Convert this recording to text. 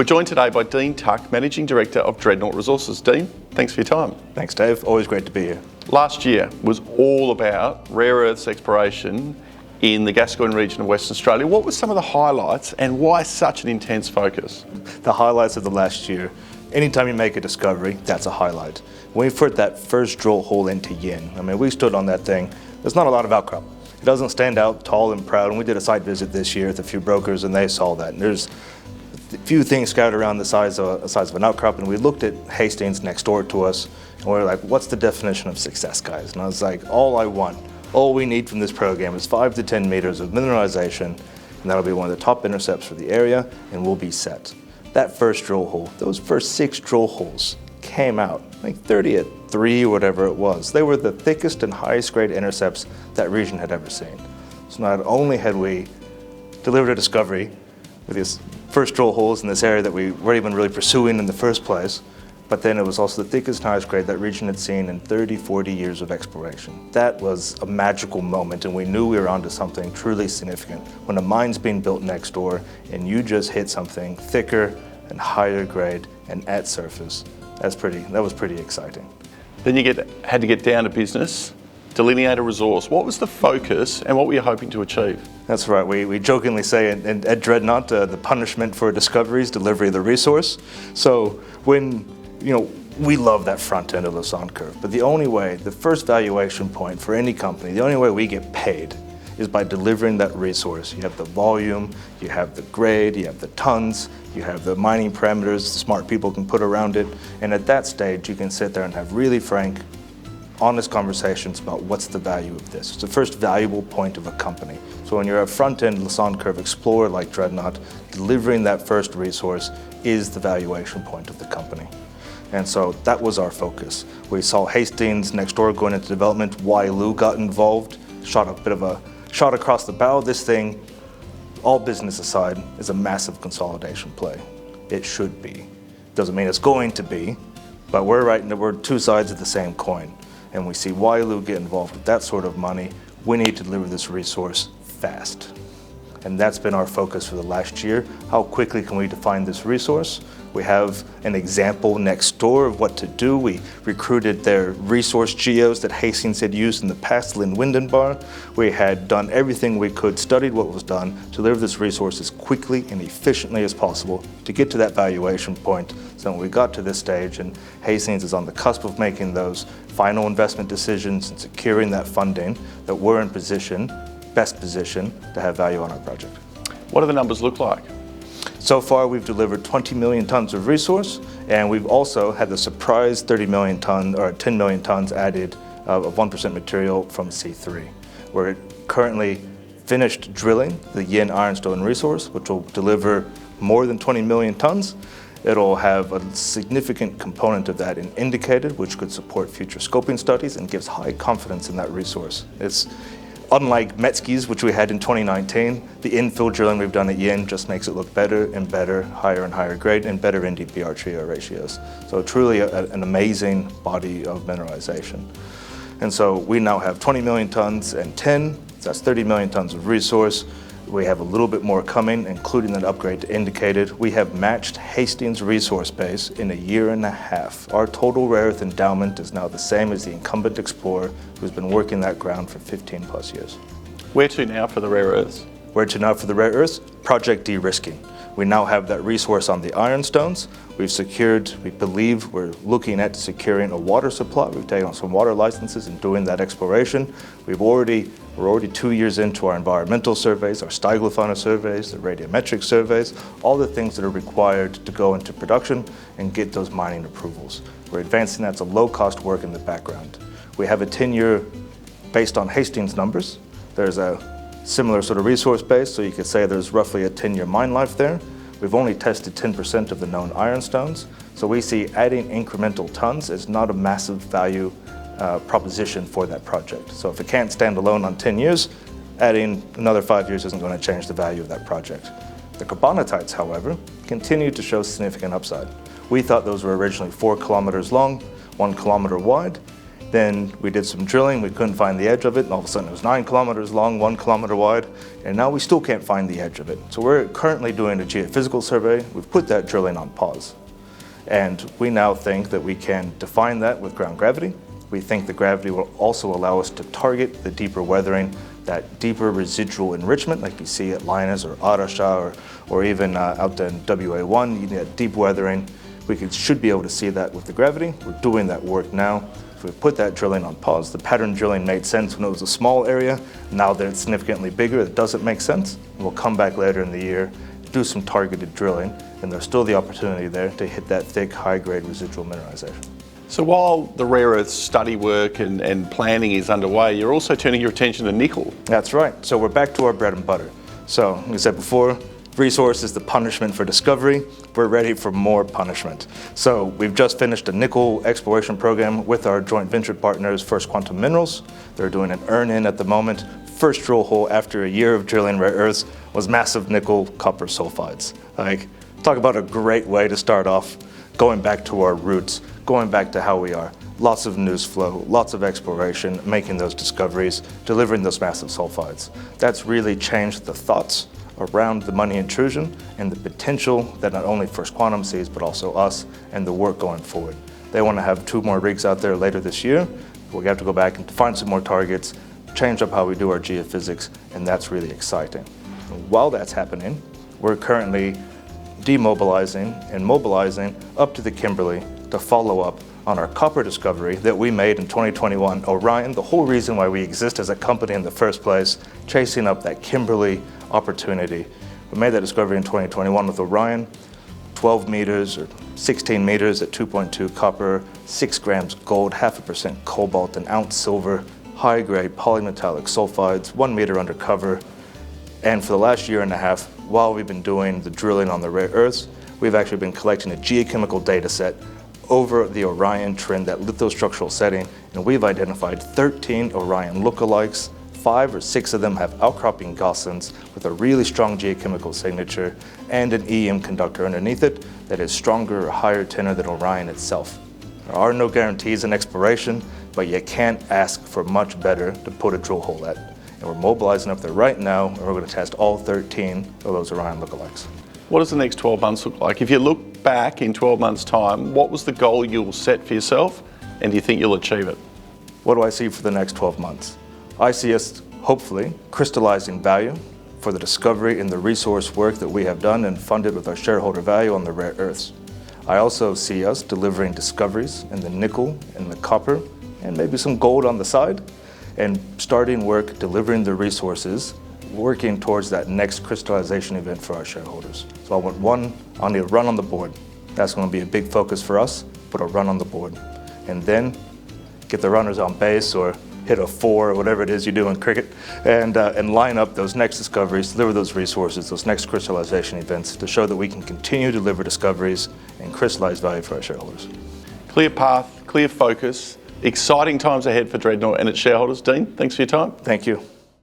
joined today by Dean Tuck, Managing Director of Dreadnought Resources. Dean, thanks for your time. Thanks, Dave. Always great to be here. Last year was all about rare earths exploration in the Gascoyne region of Western Australia. What were some of the highlights and why such an intense focus? The highlights of the last year. Anytime you make a discovery, that's a highlight. When we put that first drill hole into Yin, we stood on that thing. There's not a lot of outcrop. It doesn't stand out tall and proud. And we did a site visit this year with a few brokers and they saw that. And there's a few things scattered around the size of an outcrop. And we looked at Hastings next door to us and we were like, what's the definition of success, guys? And I was like, all we need from this program is 5 to 10 meters of mineralization, and that'll be one of the top intercepts for the area, and we'll be set. That first drill hole, those first 6 drill holes came out, like 30 at 3 or whatever it was. They were the thickest and highest grade intercepts that region had ever seen. So not only had we delivered a discovery with these first drill holes in this area that we weren't even really pursuing in the first place, but then it was also the thickest and highest grade that region had seen in 30, 40 years of exploration. That was a magical moment, and we knew we were onto something truly significant. When a mine's being built next door and you just hit something thicker and higher grade and at surface, that was pretty exciting. Then you had to get down to business, delineate a resource. What was the focus and what were you hoping to achieve? That's right. We jokingly say at Dreadnought, the punishment for discovery is delivery of the resource. So we love that front end of the Lassonde curve, but the first valuation point for any company, the only way we get paid is by delivering that resource. You have the volume, you have the grade, you have the tons, you have the mining parameters smart people can put around it, and at that stage you can sit there and have really frank, honest conversations about what's the value of this. It's the first valuable point of a company. So when you're a front-end Lassonde curve explorer like Dreadnought, delivering that first resource is the valuation point of the company. And so that was our focus. We saw Hastings next door going into development. Wyloo got involved, shot a bit of a shot across the bow. This thing, all business aside, is a massive consolidation play. It should be. Doesn't mean it's going to be, but we're two sides of the same coin. And we see Wyloo get involved with that sort of money. We need to deliver this resource fast. And that's been our focus for the last year. How quickly can we define this resource? We have an example next door of what to do. We recruited their resource geos that Hastings had used in the past, Lynn Windenbar. We had done everything we could, studied what was done, to deliver this resource as quickly and efficiently as possible to get to that valuation point. So when we got to this stage and Hastings is on the cusp of making those final investment decisions and securing that funding, that we're in best position to have value on our project. What do the numbers look like? So far, we've delivered 20 million tons of resource, and we've also had the surprise 10 million tons added of 1% material from C3. We're currently finished drilling the Yin Ironstone resource, which will deliver more than 20 million tons. It'll have a significant component of that in indicated, which could support future scoping studies and gives high confidence in that resource. It's unlike Metzke's, which we had in 2019, the infill drilling we've done at Yin just makes it look better and better, higher and higher grade, and better NdPr TREO ratios. So truly an amazing body of mineralization. And so we now have 20 million tons and 10, so that's 30 million tons of resource. We have a little bit more coming, including that upgrade to indicated. We have matched Hastings' resource base in a year and a half. Our total rare earth endowment is now the same as the incumbent explorer who's been working that ground for 15 plus years. Where to now for the rare earths? Where to now for the rare earths? Project de-risking. We now have that resource on the ironstones. We believe we're looking at securing a water supply. We've taken on some water licenses and doing that exploration. We're already 2 years into our environmental surveys, our styglofauna surveys, the radiometric surveys, all the things that are required to go into production and get those mining approvals. We're advancing that to low-cost work in the background. We have a 10-year, based on Hastings numbers, there's a similar sort of resource base, so you could say there's roughly a 10-year mine life there. We've only tested 10% of the known ironstones, so we see adding incremental tons as not a massive value proposition for that project. So if it can't stand alone on 10 years, adding another 5 years isn't going to change the value of that project. The carbonatites, however, continue to show significant upside. We thought those were originally 4 kilometers long, 1 kilometer wide. Then we did some drilling, we couldn't find the edge of it, and all of a sudden it was 9 kilometers long, 1 kilometer wide, and now we still can't find the edge of it. So we're currently doing a geophysical survey. We've put that drilling on pause. And we now think that we can define that with ground gravity. We think the gravity will also allow us to target the deeper weathering, that deeper residual enrichment like you see at Lynas or Australasia or even out in WA1, you get deep weathering. Should be able to see that with the gravity. We're doing that work now. If we put that drilling on pause, the pattern drilling made sense when it was a small area. Now that it's significantly bigger, it doesn't make sense. We'll come back later in the year, do some targeted drilling, and there's still the opportunity there to hit that thick, high-grade residual mineralization. So while the rare earth study work and planning is underway, you're also turning your attention to nickel. That's right. So we're back to our bread and butter. So, like I said before, resource is the punishment for discovery. We're ready for more punishment. So we've just finished a nickel exploration program with our joint venture partners, First Quantum Minerals. They're doing an earn-in at the moment. First drill hole after a year of drilling rare earths was massive nickel copper sulfides. Talk about a great way to start off, going back to our roots, going back to how we are. Lots of news flow, lots of exploration, making those discoveries, delivering those massive sulfides. That's really changed the thoughts around the money intrusion and the potential that not only First Quantum sees, but also us and the work going forward. They want to have 2 more rigs out there later this year. We have to go back and find some more targets, change up how we do our geophysics, and that's really exciting. And while that's happening, we're currently demobilizing and mobilizing up to the Kimberley to follow up on our copper discovery that we made in 2021. Orion, the whole reason why we exist as a company in the first place, chasing up that Kimberley opportunity. We made that discovery in 2021 with Orion, 12 meters or 16 meters at 2.2 copper, 6 grams gold, 0.5% cobalt, an ounce silver, high-grade polymetallic sulfides, 1 meter under cover. And for the last year and a half, while we've been doing the drilling on the rare earths, we've actually been collecting a geochemical data set over the Orion trend, that lithostructural setting, and we've identified 13 Orion lookalikes. 5 or 6 of them have outcropping gaussons with a really strong geochemical signature and an EM conductor underneath it that is stronger or higher tenor than Orion itself. There are no guarantees in exploration, but you can't ask for much better to put a drill hole at. And we're mobilizing up there right now, and we're going to test all 13 of those Orion lookalikes. What does the next 12 months look like? If you look back in 12 months' time, what was the goal you'll set for yourself, and do you think you'll achieve it? What do I see for the next 12 months? I see us hopefully crystallizing value for the discovery and the resource work that we have done and funded with our shareholder value on the rare earths. I also see us delivering discoveries in the nickel and the copper and maybe some gold on the side, and starting work delivering the resources, working towards that next crystallization event for our shareholders. So I need a run on the board. That's going to be a big focus for us, put a run on the board. And then get the runners on base or hit a 4 or whatever it is you do in cricket, and line up those next discoveries, deliver those resources, those next crystallization events to show that we can continue to deliver discoveries and crystallize value for our shareholders. Clear path, clear focus, exciting times ahead for Dreadnought and its shareholders. Dean, thanks for your time. Thank you.